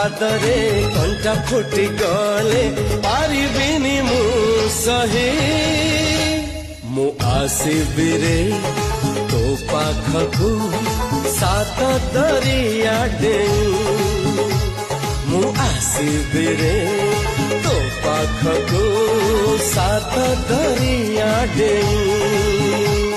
ପାଦରେ କଣ୍ଟା ଫୁଟି ଗଲେ ପାରିବିନି ମୁଁ ସହି। ମୁଁ ଆସିବି ରେ ତୋ ପାଖକୁ ସାତ ଦରିଆ ଡେଇଁ। ମୁଁ ଆସିବି ରେ ତୋ ପାଖକୁ ସାତ ଦରିଆ ଡେଇଁ।